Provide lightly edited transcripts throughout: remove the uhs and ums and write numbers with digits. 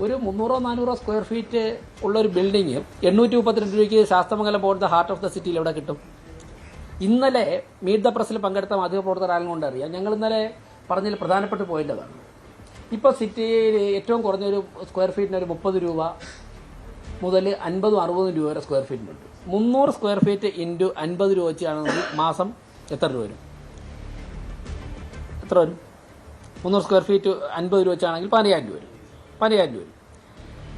ഒരു 300-400 square feet ഉള്ള ഒരു ബിൽഡിംഗ് 832 രൂപയ്ക്ക് ശാസ്തമംഗലം പോലത്തെ ഹാർട്ട് ഓഫ് ദ സിറ്റിയിൽ എവിടെ കിട്ടും? ഇന്നലെ മീറ്റ് ദ പ്രസ്സിൽ പങ്കെടുത്ത മാധ്യമപ്രവർത്തകർ ആരും കൊണ്ട് അറിയാം. ഞങ്ങൾ ഇന്നലെ പറഞ്ഞതിൽ പ്രധാനപ്പെട്ട പോയിന്റ് അതാണ്. ഇപ്പോൾ സിറ്റിയിൽ ഏറ്റവും കുറഞ്ഞൊരു സ്ക്വയർ ഫീറ്റിന് ഒരു 30 രൂപ മുതൽ 50-60 രൂപ വരെ സ്ക്വയർ ഫീറ്റിനുണ്ട്. 300 സ്ക്വയർ ഫീറ്റ് ഇൻറ്റു 50 രൂപ വെച്ചാണെങ്കിൽ മാസം എത്ര രൂപ വരും? എത്ര വരും? 300 സ്ക്വയർ ഫീറ്റ് 50 രൂപ വെച്ചാണെങ്കിൽ 15,000 രൂപ വരും. 15,000 രൂപ വരും.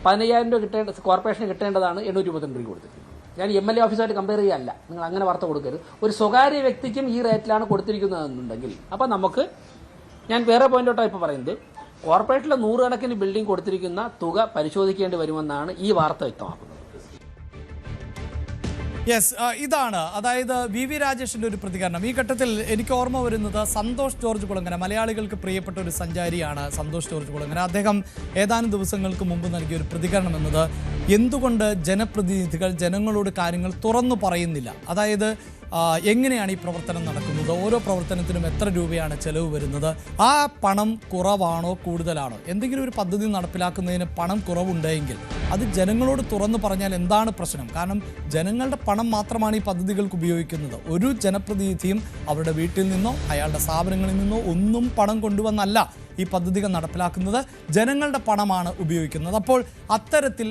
15,000 രൂപ കിട്ടേണ്ട കോർപ്പറേഷന് കിട്ടേണ്ടതാണ് 832 രൂപ കൊടുത്തിരിക്കുന്നത്. ഞാൻ MLA ഓഫീസുമായിട്ട് കമ്പയർ ചെയ്യല്ല, നിങ്ങൾ അങ്ങനെ വാർത്ത കൊടുക്കരുത്. ഒരു സ്വകാര്യ വ്യക്തിക്കും ഈ റേറ്റിലാണ് കൊടുത്തിരിക്കുന്നതെന്നുണ്ടെങ്കിൽ അപ്പം നമുക്ക്, ഞാൻ വേറെ പോയിന്റോട്ടാണ് ഇപ്പോൾ പറയുന്നത്, കോർപ്പറേഷനിലെ 100 കണക്കിന് ബിൽഡിംഗ് കൊടുത്തിരിക്കുന്ന തുക പരിശോധിക്കേണ്ടി വരുമെന്നാണ് ഈ വാർത്ത വ്യക്തമാക്കുന്നത്. യെസ്, ഇതാണ് അതായത് വി രാജേഷിന്റെ ഒരു പ്രതികരണം. ഈ ഘട്ടത്തിൽ എനിക്ക് ഓർമ്മ വരുന്നത് സന്തോഷ് ജോർജ് കുളങ്ങര, മലയാളികൾക്ക് പ്രിയപ്പെട്ട ഒരു സഞ്ചാരിയാണ് സന്തോഷ് ജോർജ് കുളങ്ങര. അദ്ദേഹം ഏതാനും ദിവസങ്ങൾക്ക് മുമ്പ് നൽകിയ ഒരു പ്രതികരണം എന്നത് എന്തുകൊണ്ട് ജനപ്രതിനിധികൾ ജനങ്ങളോട് കാര്യങ്ങൾ തുറന്നു പറയുന്നില്ല, അതായത് എങ്ങനെയാണ് ഈ പ്രവർത്തനം നടക്കുന്നത്, ഓരോ പ്രവർത്തനത്തിനും എത്ര രൂപയാണ് ചെലവ് വരുന്നത്, ആ പണം കുറവാണോ കൂടുതലാണോ, എന്തെങ്കിലും ഒരു പദ്ധതി നടപ്പിലാക്കുന്നതിന് പണം കുറവുണ്ടെങ്കിൽ അത് ജനങ്ങളോട് തുറന്നു പറഞ്ഞാൽ എന്താണ് പ്രശ്നം? കാരണം ജനങ്ങളുടെ പണം മാത്രമാണ് ഈ പദ്ധതികൾക്ക് ഉപയോഗിക്കുന്നത്. ഒരു ജനപ്രതിനിധിയും അവരുടെ വീട്ടിൽ നിന്നോ അയാളുടെ സ്ഥാപനങ്ങളിൽ നിന്നോ ഒന്നും പണം കൊണ്ടുവന്നല്ല ഈ പദ്ധതികൾ നടപ്പിലാക്കുന്നത്, ജനങ്ങളുടെ പണമാണ് ഉപയോഗിക്കുന്നത്. അപ്പോൾ അത്തരത്തിൽ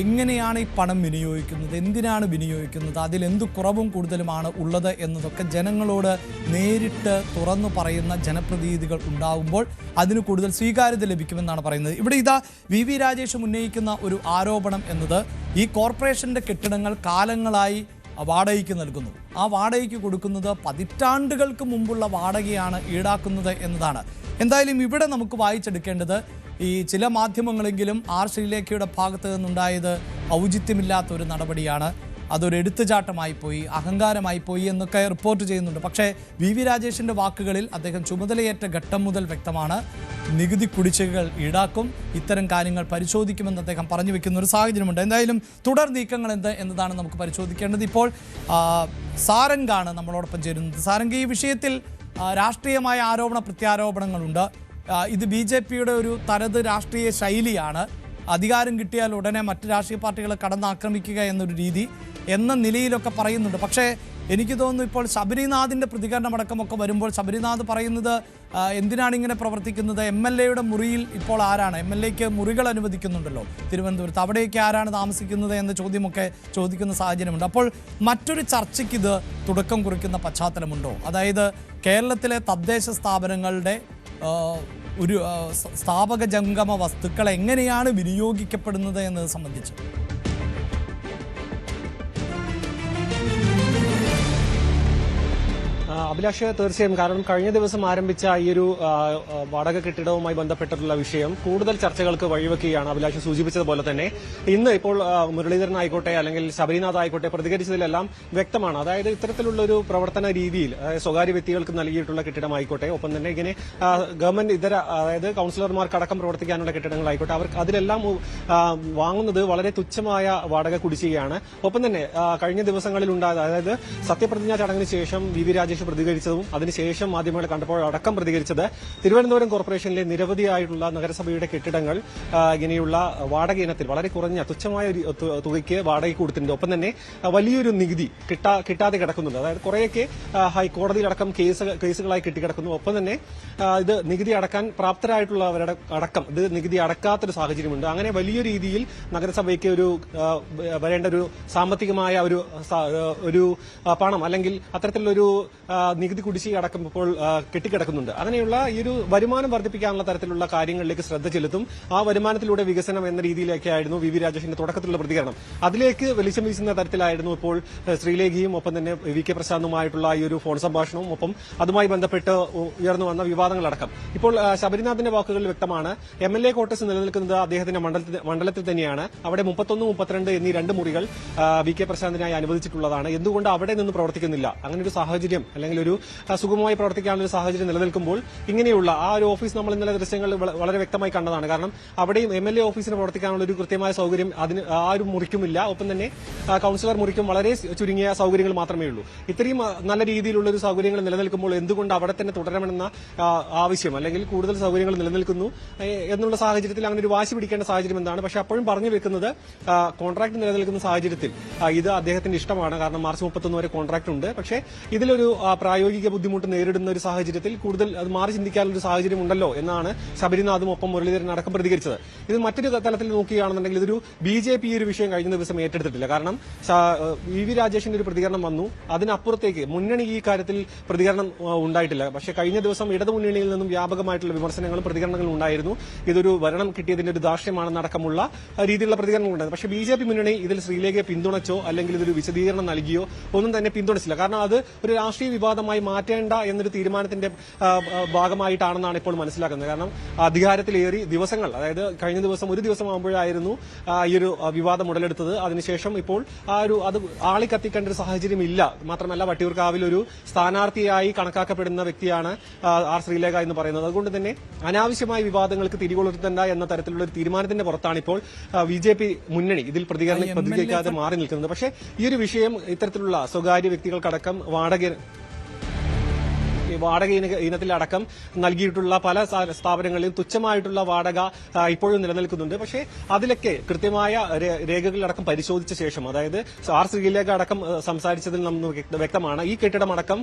എങ്ങനെയാണ് ഈ പണം വിനിയോഗിക്കുന്നത്, എന്തിനാണ് വിനിയോഗിക്കുന്നത്, അതിലെന്ത് കുറവും കൂടുതലുമാണ് ഉള്ളത് എന്നതൊക്കെ ജനങ്ങളോട് നേരിട്ട് തുറന്നു പറയുന്ന ജനപ്രതിനിധികൾ ഉണ്ടാകുമ്പോൾ അതിന് കൂടുതൽ സ്വീകാര്യത ലഭിക്കുമെന്നാണ് പറയുന്നത്. ഇവിടെ ഇതാ വി രാജേഷ് ഉന്നയിക്കുന്ന ഒരു ആരോപണം എന്നത് ഈ കോർപ്പറേഷൻ്റെ കെട്ടിടങ്ങൾ കാലങ്ങളായി വാടകയ്ക്ക് നൽകുന്നു. ആ വാടകയ്ക്ക് കൊടുക്കുന്നത് പതിറ്റാണ്ടുകൾക്ക് മുമ്പുള്ള വാടകയാണ് ഈടാക്കുന്നത് എന്നതാണ്. എന്തായാലും ഇവിടെ നമുക്ക് വായിച്ചെടുക്കേണ്ടത് ഈ ചില മാധ്യമങ്ങളെങ്കിലും ആർ ശ്രീലേഖയുടെ ഭാഗത്ത് നിന്നുണ്ടായത് ഔചിത്യമില്ലാത്ത ഒരു നടപടിയാണ്, അതൊരു എടുത്തുചാട്ടമായി പോയി, അഹങ്കാരമായി പോയി എന്നൊക്കെ റിപ്പോർട്ട് ചെയ്യുന്നുണ്ട്. പക്ഷേ വി രാജേഷിൻ്റെ വാക്കുകളിൽ അദ്ദേഹം ചുമതലയേറ്റ ഘട്ടം മുതൽ വ്യക്തമാണ്, നികുതി കുടിശ്ശികകൾ ഈടാക്കും, ഇത്തരം കാര്യങ്ങൾ പരിശോധിക്കുമെന്ന് അദ്ദേഹം പറഞ്ഞു വെക്കുന്ന ഒരു സാഹചര്യമുണ്ട്. എന്തായാലും തുടർ നീക്കങ്ങൾ എന്ത് എന്നതാണ് നമുക്ക് പരിശോധിക്കേണ്ടത്. ഇപ്പോൾ സാരംഗാണ് നമ്മളോടൊപ്പം ചേരുന്നത്. സാരംഗ്, ഈ വിഷയത്തിൽ രാഷ്ട്രീയമായ ആരോപണ പ്രത്യാരോപണങ്ങളുണ്ട്. ഇത് BJPയുടെ ഒരു തനത് രാഷ്ട്രീയ ശൈലിയാണ്. അധികാരം കിട്ടിയാൽ ഉടനെ മറ്റ് രാഷ്ട്രീയ പാർട്ടികളെ കടന്നാക്രമിക്കുക എന്നൊരു രീതി എന്ന നിലയിലൊക്കെ പറയുന്നുണ്ട്. പക്ഷേ എനിക്ക് തോന്നുന്നു ഇപ്പോൾ ശബരിനാഥിൻ്റെ പ്രതികരണമടക്കമൊക്കെ വരുമ്പോൾ ശബരിനാഥ് പറയുന്നത് എന്തിനാണ് ഇങ്ങനെ പ്രവർത്തിക്കുന്നത്, MLAയുടെ മുറിയിൽ ഇപ്പോൾ ആരാണ്, MLAയ്ക്ക് മുറികൾ അനുവദിക്കുന്നുണ്ടല്ലോ തിരുവനന്തപുരത്ത്, അവിടേക്ക് ആരാണ് താമസിക്കുന്നത് എന്ന ചോദ്യമൊക്കെ ചോദിക്കുന്ന സാഹചര്യമുണ്ട്. അപ്പോൾ മറ്റൊരു ചർച്ചയ്ക്ക് ഇത് തുടക്കം കുറിക്കുന്ന പശ്ചാത്തലമുണ്ടോ? അതായത് കേരളത്തിലെ തദ്ദേശ സ്ഥാപനങ്ങളുടെ ഒരു സ്ഥാപക ജംഗമ വസ്തുക്കൾ എങ്ങനെയാണ് വിനിയോഗിക്കപ്പെടുന്നത് എന്നത് സംബന്ധിച്ച്. അഭിലാഷ്, തീർച്ചയായും. കാരണം കഴിഞ്ഞ ദിവസം ആരംഭിച്ച ഈ ഒരു വാടക കെട്ടിടവുമായി ബന്ധപ്പെട്ടിട്ടുള്ള വിഷയം കൂടുതൽ ചർച്ചകൾക്ക് വഴിവെക്കുകയാണ്. അഭിലാഷ് സൂചിപ്പിച്ചതുപോലെ തന്നെ ഇന്ന് ഇപ്പോൾ മുരളീധരൻ ആയിക്കോട്ടെ അല്ലെങ്കിൽ ശബരിനാഥ് ആയിക്കോട്ടെ പ്രതികരിച്ചതിലെല്ലാം വ്യക്തമാണ്. അതായത് ഇത്തരത്തിലുള്ള ഒരു പ്രവർത്തന രീതിയിൽ സ്വകാര്യ വ്യക്തികൾക്ക് നൽകിയിട്ടുള്ള കെട്ടിടമായിക്കോട്ടെ, ഒപ്പം തന്നെ ഇങ്ങനെ ഗവൺമെന്റ് ഇതര അതായത് കൌൺസിലർമാർക്കടക്കം പ്രവർത്തിക്കാനുള്ള കെട്ടിടങ്ങളായിക്കോട്ടെ, അതെല്ലാം വാങ്ങുന്നത് വളരെ തുച്ഛമായ വാടക കുടിശ്ശികയാണ്. ഒപ്പം തന്നെ കഴിഞ്ഞ ദിവസങ്ങളിൽ ഉണ്ടായത്, അതായത് സത്യപ്രതിജ്ഞാ ചടങ്ങിന് ശേഷം വി രാജേഷ് പ്രതികരിച്ചതും അതിനുശേഷം മാധ്യമങ്ങളെ കണ്ടപ്പോൾ അടക്കം പ്രതികരിച്ചത് തിരുവനന്തപുരം കോർപ്പറേഷനിലെ നിരവധിയായിട്ടുള്ള നഗരസഭയുടെ കെട്ടിടങ്ങൾ ഇങ്ങനെയുള്ള വാടക ഇനത്തിൽ വളരെ കുറഞ്ഞ തുച്ഛമായ തുകയ്ക്ക് വാടകയ്ക്ക് കൊടുത്തിട്ടുണ്ട്. ഒപ്പം തന്നെ വലിയൊരു നികുതി കിട്ടാതെ കിടക്കുന്നുണ്ട്. അതായത് കുറേയൊക്കെ ഹൈക്കോടതിയിലടക്കം കേസുകളായി കെട്ടിക്കിടക്കുന്നു. ഒപ്പം തന്നെ ഇത് നികുതി അടക്കാൻ പ്രാപ്തരായിട്ടുള്ളവരുടെ അടക്കം ഇത് നികുതി അടക്കാത്തൊരു സാഹചര്യമുണ്ട്. അങ്ങനെ വലിയ രീതിയിൽ നഗരസഭയ്ക്ക് ഒരു വരേണ്ട ഒരു സാമ്പത്തികമായ ഒരു പണം അല്ലെങ്കിൽ അത്തരത്തിലുള്ളൊരു നികുതി കുടിശ്ശിക അടക്കം ഇപ്പോൾ കെട്ടിക്കിടക്കുന്നുണ്ട്. അങ്ങനെയുള്ള ഈ ഒരു വരുമാനം വർദ്ധിപ്പിക്കാനുള്ള തരത്തിലുള്ള കാര്യങ്ങളിലേക്ക് ശ്രദ്ധ ചെലുത്തും. ആ വരുമാനത്തിലൂടെ വികസനം എന്ന രീതിയിലേക്കായിരുന്നു വി രാജേഷിന്റെ തുടക്കത്തിലുള്ള പ്രതികരണം. അതിലേക്ക് വെളിച്ചം വീശുന്ന തരത്തിലായിരുന്നു ഇപ്പോൾ ശ്രീലേഖയും ഒപ്പം തന്നെ VK പ്രശാന്തുമായിട്ടുള്ള ഈ ഒരു ഫോൺ സംഭാഷണവും ഒപ്പം അതുമായി ബന്ധപ്പെട്ട് ഉയർന്നു വന്ന വിവാദങ്ങളടക്കം. ഇപ്പോൾ ശബരിനാഥിന്റെ വാക്കുകൾ വ്യക്തമാണ്. MLA ക്വാർട്ടേഴ്സ് നിലനിൽക്കുന്നത് അദ്ദേഹത്തിന്റെ മണ്ഡലത്തിൽ തന്നെയാണ്. അവിടെ 31, 32 എന്നീ 2 മുറികൾ VK പ്രശാന്തിനായി അനുവദിച്ചിട്ടുള്ളതാണ്. എന്തുകൊണ്ട് അവിടെ നിന്ന് പ്രവർത്തിക്കുന്നില്ല? അങ്ങനെ ഒരു സാഹചര്യം അല്ലെങ്കിൽ ഒരു സുഗമമായി പ്രവർത്തിക്കാനുള്ള ഒരു സാഹചര്യം നിലനിൽക്കുമ്പോൾ ഇങ്ങനെയുള്ള ആ ഒരു ഓഫീസ് നമ്മൾ ഇന്നലെ ദൃശ്യങ്ങൾ വളരെ വ്യക്തമായി കണ്ടതാണ്. കാരണം അവിടെയും MLA ഓഫീസിന് പ്രവർത്തിക്കാനുള്ള ഒരു കൃത്യമായ സൗകര്യം അതിന് ആ ഒരു മുറിക്കുമില്ല. ഒപ്പം തന്നെ കൌൺസിലർ മുറിക്കും വളരെ ചുരുങ്ങിയ സൗകര്യങ്ങൾ മാത്രമേ ഉള്ളൂ. ഇത്രയും നല്ല രീതിയിലുള്ള ഒരു സൗകര്യങ്ങൾ നിലനിൽക്കുമ്പോൾ എന്തുകൊണ്ട് അവിടെ തന്നെ തുടരണമെന്ന ആവശ്യം അല്ലെങ്കിൽ കൂടുതൽ സൗകര്യങ്ങൾ നിലനിൽക്കുന്നു എന്നുള്ള സാഹചര്യത്തിൽ അങ്ങനെ ഒരു വാശി പിടിക്കേണ്ട സാഹചര്യം എന്താണ്? പക്ഷെ അപ്പോഴും പറഞ്ഞു വെക്കുന്നത് കോൺട്രാക്ട് നിലനിൽക്കുന്ന സാഹചര്യത്തിൽ ഇത് അദ്ദേഹത്തിന്റെ ഇഷ്ടമാണ്. കാരണം മാർച്ച് 31 വരെ കോൺട്രാക്ട് ഉണ്ട്. പക്ഷേ ഇതിലൊരു പ്രായോഗിക ബുദ്ധിമുട്ട് നേരിടുന്ന ഒരു സാഹചര്യത്തിൽ കൂടുതൽ അത് മാറി ചിന്തിക്കാനുള്ള ഒരു സാഹചര്യം ഉണ്ടല്ലോ എന്നാണ് ശബരിനാഥും ഒപ്പം മുരളീധരൻ അടക്കം പ്രതികരിച്ചത്. ഇത് മറ്റൊരു തലത്തിൽ നോക്കുകയാണെന്നുണ്ടെങ്കിൽ ഇതൊരു BJP ഈ ഒരു വിഷയം കഴിഞ്ഞ ദിവസം ഏറ്റെടുത്തിട്ടില്ല. കാരണം VV രാജേഷിന്റെ ഒരു പ്രതികരണം വന്നു. അതിനപ്പുറത്തേക്ക് മുന്നണി ഈ കാര്യത്തിൽ പ്രതികരണം ഉണ്ടായിട്ടില്ല. പക്ഷേ കഴിഞ്ഞ ദിവസം ഇടതുമുന്നണിയിൽ നിന്നും വ്യാപകമായിട്ടുള്ള വിമർശനങ്ങളും പ്രതികരണങ്ങളും ഉണ്ടായിരുന്നു. ഇതൊരു ഭരണം കിട്ടിയതിന്റെ ഒരു ദാർഷ്ട്യമാണെന്നടക്കമുള്ള രീതിയിലുള്ള പ്രതികരണങ്ങൾ ഉണ്ടായിരുന്നു. പക്ഷേ BJP മുന്നണി ഇതിൽ ശ്രീലേഖയെ പിന്തുണച്ചോ അല്ലെങ്കിൽ ഇതൊരു വിശദീകരണം നൽകിയോ ഒന്നും തന്നെ പിന്തുണച്ചില്ല. കാരണം അത് ഒരു രാഷ്ട്രീയ വിവാദമായി മാറ്റേണ്ട എന്നൊരു തീരുമാനത്തിന്റെ ഭാഗമായിട്ടാണെന്നാണ് ഇപ്പോൾ മനസ്സിലാക്കുന്നത്. കാരണം അധികാരത്തിലേറി ദിവസങ്ങൾ, അതായത് കഴിഞ്ഞ ദിവസം ഒരു ദിവസം ആകുമ്പോഴായിരുന്നു ഈ ഒരു വിവാദം ഉടലെടുത്തത്. അതിനുശേഷം ഇപ്പോൾ അത് ആളിക്കത്തിക്കേണ്ട ഒരു സാഹചര്യം ഇല്ല. മാത്രമല്ല വട്ടിയൂർക്കാവിൽ ഒരു സ്ഥാനാർത്ഥിയായി കണക്കാക്കപ്പെടുന്ന വ്യക്തിയാണ് ആർ ശ്രീലേഖ എന്ന് പറയുന്നത്. അതുകൊണ്ട് തന്നെ അനാവശ്യമായ വിവാദങ്ങൾക്ക് തിരികൊളുത്തണ്ട എന്ന തരത്തിലുള്ള ഒരു തീരുമാനത്തിന്റെ പുറത്താണ് ഇപ്പോൾ BJP മുന്നണി ഇതിൽ പ്രതികരിക്കാതെ മാറി നിൽക്കുന്നത്. പക്ഷേ ഈ ഒരു വിഷയം ഇത്തരത്തിലുള്ള സ്വകാര്യ വ്യക്തികൾക്കടക്കം വാടക ഇനത്തിലടക്കം നൽകിയിട്ടുള്ള പല സ്ഥാപനങ്ങളിലും തുച്ഛമായിട്ടുള്ള വാടക ഇപ്പോഴും നിലനിൽക്കുന്നുണ്ട്. പക്ഷേ അതിലൊക്കെ കൃത്യമായ രേഖകളടക്കം പരിശോധിച്ച ശേഷം, അതായത് ആർ ശ്രീലേഖ അടക്കം സംസാരിച്ചതിൽ നമുക്ക് വ്യക്തമാണ് ഈ കെട്ടിടമടക്കം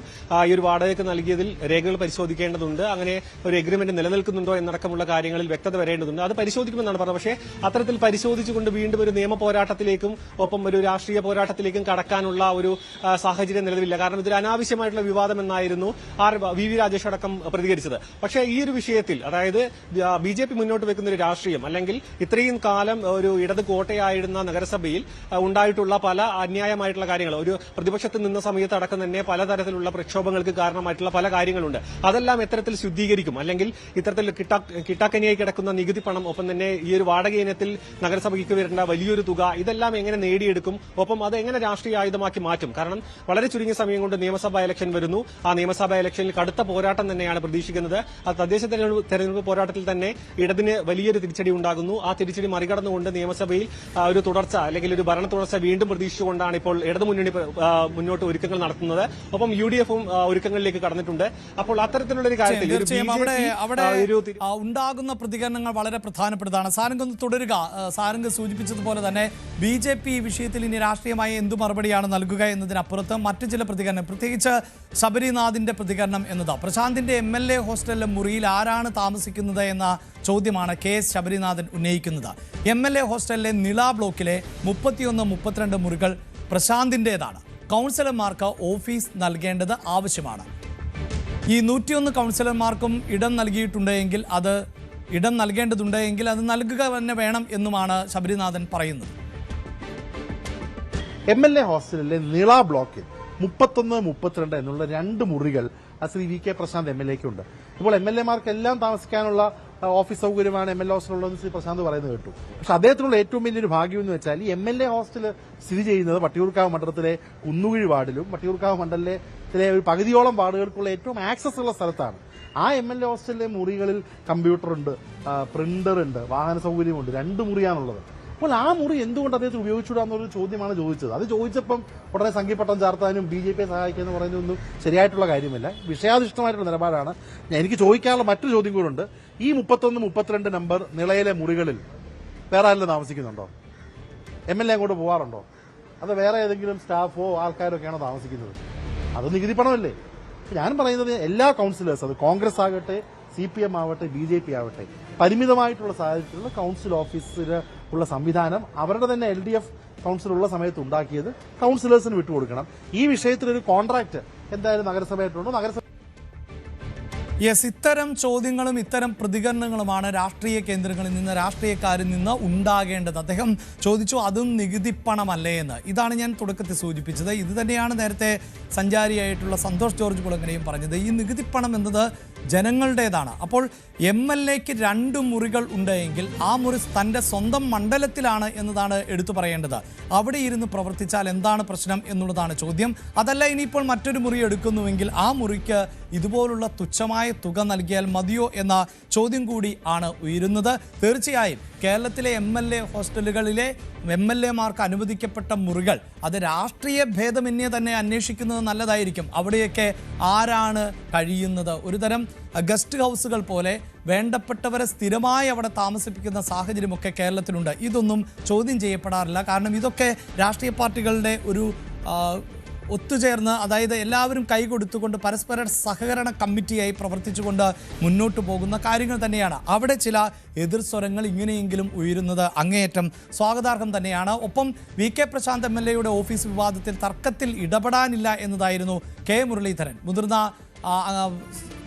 ഈ ഒരു വാടകയ്ക്ക് നൽകിയതിൽ രേഖകൾ പരിശോധിക്കേണ്ടതുണ്ട്. അങ്ങനെ ഒരു എഗ്രിമെന്റ് നിലനിൽക്കുന്നുണ്ടോ എന്നടക്കമുള്ള കാര്യങ്ങളിൽ വ്യക്തത വരേണ്ടതുണ്ട്. അത് പരിശോധിക്കുമെന്നാണ് പറഞ്ഞത്. പക്ഷേ അത്തരത്തിൽ പരിശോധിച്ചുകൊണ്ട് വീണ്ടും ഒരു നിയമ പോരാട്ടത്തിലേക്കും ഒപ്പം ഒരു രാഷ്ട്രീയ പോരാട്ടത്തിലേക്കും കടക്കാനുള്ള ഒരു സാഹചര്യം നിലവിലില്ല. കാരണം ഇതൊരു അനാവശ്യമായിട്ടുള്ള വിവാദം എന്നായിരുന്നു VV രാജേഷ് അടക്കം പ്രതികരിച്ചത്. പക്ഷേ ഈ ഒരു വിഷയത്തിൽ, അതായത് BJP മുന്നോട്ട് വെക്കുന്ന ഒരു രാഷ്ട്രീയം അല്ലെങ്കിൽ ഇത്രയും കാലം ഒരു ഇടത് കോട്ടയായിരുന്ന നഗരസഭയിൽ ഉണ്ടായിട്ടുള്ള പല അന്യായമായിട്ടുള്ള കാര്യങ്ങൾ, ഒരു പ്രതിപക്ഷത്ത് നിന്ന സമയത്ത് അടക്കം തന്നെ പലതരത്തിലുള്ള പ്രക്ഷോഭങ്ങൾക്ക് കാരണമായിട്ടുള്ള പല കാര്യങ്ങളുണ്ട്. അതെല്ലാം എത്തരത്തിൽ ശുദ്ധീകരിക്കും, അല്ലെങ്കിൽ ഇത്തരത്തിൽ കിട്ടാക്കനിയായി കിടക്കുന്ന നികുതി പണം, ഒപ്പം തന്നെ ഈ ഒരു വാടക ഇനത്തിൽ നഗരസഭയ്ക്ക് വരേണ്ട വലിയൊരു തുക, ഇതെല്ലാം എങ്ങനെ നേടിയെടുക്കും, ഒപ്പം അത് എങ്ങനെ രാഷ്ട്രീയ ആയുധമാക്കി മാറ്റും. കാരണം വളരെ ചുരുങ്ങിയ സമയം കൊണ്ട് നിയമസഭാ ഇലക്ഷൻ വരുന്നു. ആ നിയമസഭാ ഇലക്ഷനിൽ കടുത്ത പോരാട്ടം തന്നെയാണ് പ്രതീക്ഷിക്കുന്നത്. ആ തദ്ദേശ തെരഞ്ഞെടുപ്പ് പോരാട്ടത്തിൽ തന്നെ ഇടതിന് വലിയൊരു തിരിച്ചടി ഉണ്ടാകുന്നു. ആ തിരിച്ചടി മറികടന്നുകൊണ്ട് നിയമസഭയിൽ ഒരു തുടർച്ച അല്ലെങ്കിൽ ഒരു ഭരണ തുടർച്ച വീണ്ടും പ്രതീക്ഷിച്ചുകൊണ്ടാണ് ഇപ്പോൾ ഇടതുമുന്നണി മുന്നോട്ട് ഒരുക്കങ്ങൾ നടത്തുന്നത്. ഒപ്പം UDFും ഒരുക്കങ്ങളിലേക്ക് കടന്നിട്ടുണ്ട്. അപ്പോൾ അത്തരത്തിലുള്ള ഒരു കാര്യത്തിൽ ഉണ്ടാകുന്ന പ്രതികരണങ്ങൾ വളരെ പ്രധാനപ്പെട്ടതാണ്. സാരംഗ് തുടരുക. സാരംഗ് സൂചിപ്പിച്ചതുപോലെ തന്നെ BJP വിഷയത്തിൽ ഇനി രാഷ്ട്രീയമായി എന്തു മറുപടിയാണ് നൽകുക എന്നതിനപ്പുറത്ത് മറ്റു ചില പ്രതികരണം, പ്രത്യേകിച്ച് ശബരിനാഥിന്റെ പ്രതികരണം എന്നത്, പ്രശാന്തിന്റെ MLA ഹോസ്റ്റലിലെ മുറിയിൽ ആരാണ് താമസിക്കുന്നത് എന്ന ചോദ്യമാണ് KS ശബരിനാഥൻ ഉന്നയിക്കുന്നത്. MLA ഹോസ്റ്റലിലെ നിള ബ്ലോക്കിലെ 31, 32 മുറികൾ പ്രശാന്തിൻ്റെതാണ്. കൗൺസിലർമാർക്ക് ഓഫീസ് നൽകേണ്ടത് ആവശ്യമാണ്. ഈ 101 കൗൺസിലർമാർക്കും ഇടം നൽകേണ്ടതുണ്ടെങ്കിൽ അത് നൽകുക തന്നെ വേണം എന്നുമാണ് ശബരിനാഥൻ പറയുന്നത്. MLA ഹോസ്റ്റലിലെ നിള ബ്ലോക്കിൽ 31, 32 എന്നുള്ള 2 മുറികൾ ശ്രീ VK പ്രശാന്ത് MLAക്കുണ്ട്. ഇപ്പോൾ MLAമാർക്ക് എല്ലാം താമസിക്കാനുള്ള ഓഫീസ് സൗകര്യമാണ് MLA ഹോസ്റ്റലുള്ളതെന്ന് ശ്രീ പ്രശാന്ത് പറയുന്നത് കേട്ടു. പക്ഷെ അദ്ദേഹത്തിനുള്ള ഏറ്റവും വലിയൊരു ഭാഗ്യം എന്ന് വെച്ചാൽ ഈ MLA ഹോസ്റ്റൽ സ്ഥിതി ചെയ്യുന്നത് വട്ടിയൂർക്കാവ് മണ്ഡലത്തിലെ കുന്നുകുഴി വാർഡിലും വട്ടിയൂർക്കാവ് മണ്ഡലത്തിലെ ഒരു പകുതിയോളം വാർഡുകൾക്കുള്ള ഏറ്റവും ആക്സസ് ഉള്ള സ്ഥലത്താണ്. ആ MLA ഹോസ്റ്റലിലെ മുറികളിൽ കമ്പ്യൂട്ടറുണ്ട്, പ്രിന്ററുണ്ട്, വാഹന സൗകര്യമുണ്ട്. 2 മുറിയാണുള്ളത്. അപ്പോൾ ആ മുറി എന്തുകൊണ്ട് അദ്ദേഹത്തിന് ഉപയോഗിച്ചുകൂടാന്നൊരു ചോദ്യമാണ് ചോദിച്ചത്. അത് ചോദിച്ചപ്പം ഉടനെ സംഘീപട്ടം ചാർത്താനും BJPയെ സഹായിക്കുക എന്ന് പറയുന്നതൊന്നും ശരിയായിട്ടുള്ള കാര്യമല്ല. വിഷയാധിഷ്ഠമായിട്ടുള്ള നിലപാടാണ്. എനിക്ക് ചോദിക്കാനുള്ള മറ്റൊരു ചോദ്യം കൂടെ. ഈ 31, 32 നമ്പർ നിളയിലെ മുറികളിൽ വേറെ ആരെങ്കിലും താമസിക്കുന്നുണ്ടോ? MLA അങ്ങോട്ട് പോകാറുണ്ടോ? അത് വേറെ ഏതെങ്കിലും സ്റ്റാഫോ ആൾക്കാരോ ഒക്കെയാണോ താമസിക്കുന്നത്? അത് നികുതി പണമല്ലേ? ഞാൻ പറയുന്നത് എല്ലാ കൗൺസിലേഴ്സ്, അത് കോൺഗ്രസ് ആകട്ടെ, CPM ആവട്ടെ, BJP ആവട്ടെ, പരിമിതമായിട്ടുള്ള സാഹചര്യത്തിലുള്ള കൗൺസിൽ ഓഫീസിൽ ഉള്ള സംവിധാനം അവരുടെ തന്നെ LDF കൗൺസിൽ ഉള്ള സമയത്ത് ഉണ്ടാക്കിയത് കൗൺസിലേഴ്സിന് വിട്ടുകൊടുക്കണം. ഈ വിഷയത്തിലൊരു കോൺട്രാക്ട് എന്തായാലും നഗരസഭയായിട്ടുണ്ടോ? യെസ്, ഇത്തരം ചോദ്യങ്ങളും ഇത്തരം പ്രതികരണങ്ങളുമാണ് രാഷ്ട്രീയ കേന്ദ്രങ്ങളിൽ നിന്ന്, രാഷ്ട്രീയക്കാരിൽ നിന്ന് ഉണ്ടാകേണ്ടത്. അദ്ദേഹം ചോദിച്ചു അതും നികുതി പണമല്ലേ എന്ന്. ഇതാണ് ഞാൻ തുടക്കത്തിൽ സൂചിപ്പിച്ചത്. ഇത് തന്നെയാണ് നേരത്തെ സഞ്ചാരിയായിട്ടുള്ള സന്തോഷ് ജോർജ് കുളങ്ങരയും പറഞ്ഞത്. ഈ നികുതി പണം എന്നത് ജനങ്ങളുടേതാണ്. അപ്പോൾ MLAക്ക് 2 മുറികൾ ഉണ്ടെങ്കിൽ ആ മുറി തൻ്റെ സ്വന്തം മണ്ഡലത്തിലാണ് എന്നതാണ് എടുത്തു പറയേണ്ടത്. അവിടെ ഇരുന്ന് പ്രവർത്തിച്ചാൽ എന്താണ് പ്രശ്നം എന്നുള്ളതാണ് ചോദ്യം. അതല്ല, ഇനിയിപ്പോൾ മറ്റൊരു മുറി എടുക്കുന്നുവെങ്കിൽ ആ മുറിക്ക് ഇതുപോലുള്ള തുച്ഛമായ തുക നൽകിയാൽ മതിയോ എന്ന ചോദ്യം കൂടി ആണ് ഉയരുന്നത്. തീർച്ചയായും കേരളത്തിലെ MLA ഹോസ്റ്റലുകളിലെ MLAമാർക്ക് അനുവദിക്കപ്പെട്ട മുറികൾ അത് രാഷ്ട്രീയ ഭേദമന്യേ തന്നെ അന്വേഷിക്കുന്നത് നല്ലതായിരിക്കും. അവിടെയൊക്കെ ആരാണ് കഴിയുന്നത്? ഒരുതരം ഗസ്റ്റ് ഹൗസുകൾ പോലെ വേണ്ടപ്പെട്ടവരെ സ്ഥിരമായി അവിടെ താമസിപ്പിക്കുന്ന സാഹചര്യമൊക്കെ കേരളത്തിലുണ്ട്. ഇതൊന്നും ചോദ്യം ചെയ്യപ്പെടാറില്ല. കാരണം ഇതൊക്കെ രാഷ്ട്രീയ പാർട്ടികളുടെ ഒരു ഒത്തുചേർന്ന്, അതായത് എല്ലാവരും കൈകൊടുത്തുകൊണ്ട് പരസ്പര സഹകരണ കമ്മിറ്റിയായി പ്രവർത്തിച്ചുകൊണ്ട് മുന്നോട്ട് പോകുന്ന കാര്യങ്ങൾ തന്നെയാണ്. അവിടെ ചില എതിർസ്വരങ്ങൾ ഇങ്ങനെയെങ്കിലും ഉയരുന്നത് അങ്ങേയറ്റം സ്വാഗതാർഹം തന്നെയാണ്. ഒപ്പം VK പ്രശാന്ത് MLAയുടെ ഓഫീസ് വിവാദത്തിൽ തർക്കത്തിൽ ഇടപെടാനില്ല എന്നതായിരുന്നു K മുരളീധരൻ, മുതിർന്ന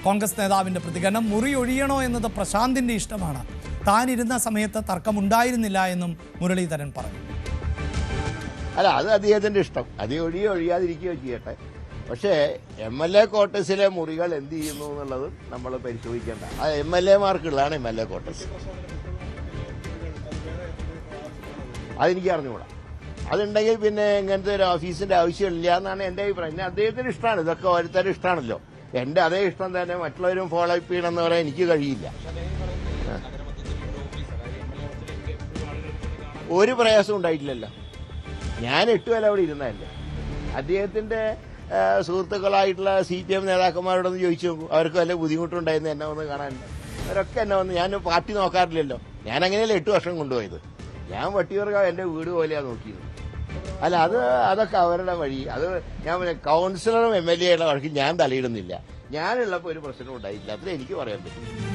കോൺഗ്രസ് നേതാവിൻ്റെ പ്രതികരണം. മുറി ഒഴിയണോ എന്നത് പ്രശാന്തിൻ്റെ ഇഷ്ടമാണ്, താനിരുന്ന സമയത്ത് തർക്കമുണ്ടായിരുന്നില്ല എന്നും മുരളീധരൻ പറഞ്ഞു. അല്ല, അത് അദ്ദേഹത്തിന്റെ ഇഷ്ടം. അത് ഒഴിയാതിരിക്കുകയോ ചെയ്യട്ടെ. പക്ഷേ MLA ക്വാർട്ടേഴ്സിലെ മുറികൾ എന്ത് ചെയ്യുന്നു എന്നുള്ളത് നമ്മൾ പരിശോധിക്കേണ്ട. അത് MLAമാർക്കുള്ളതാണ് MLA ക്വാർട്ടേഴ്സ്. അതെനിക്ക് അറിഞ്ഞുകൂടാ. അതുണ്ടെങ്കിൽ പിന്നെ ഇങ്ങനത്തെ ഒരു ഓഫീസിന്റെ ആവശ്യമില്ല എന്നാണ് എൻ്റെ അഭിപ്രായം. പിന്നെ അദ്ദേഹത്തിന് ഇഷ്ടമാണ്, ഇതൊക്കെ ഓരോരുത്തരും ഇഷ്ടമാണല്ലോ. എൻ്റെ അതേ ഇഷ്ടം തന്നെ മറ്റുള്ളവരും ഫോളോ അപ്പ് ചെയ്യണമെന്ന് പറയാൻ എനിക്ക് കഴിയില്ല. ഒരു പ്രയാസം ഉണ്ടായിട്ടില്ലല്ലോ. ഞാൻ 8 കൊല്ലം അവിടെ ഇരുന്നതല്ലേ. അദ്ദേഹത്തിന്റെ സുഹൃത്തുക്കളായിട്ടുള്ള CPM നേതാക്കന്മാരോടൊന്ന് ചോദിച്ചു നോക്കൂ, അവർക്ക് വല്ല ബുദ്ധിമുട്ടുണ്ടായിരുന്നു എന്നെ വന്ന് കാണാൻ. അവരൊക്കെ എന്നെ വന്ന്, ഞാൻ പാർട്ടി നോക്കാറില്ലല്ലോ. ഞാൻ അങ്ങനെയല്ലേ 8 വർഷം കൊണ്ടുപോയത്. ഞാൻ വട്ടിയൂർക്കാവ് എൻ്റെ വീട് പോലെയാണ് നോക്കിയത്. അല്ല, അതൊക്കെ അവരുടെ വഴി. അത് ഞാൻ കൗൺസിലറും MLA യുടെ വഴക്ക് ഞാൻ തലയിടുന്നില്ല. ഞാനുള്ളപ്പോൾ ഒരു പ്രശ്നം ഉണ്ടായില്ല. അത്രേ എനിക്ക് പറയാൻ പറ്റും.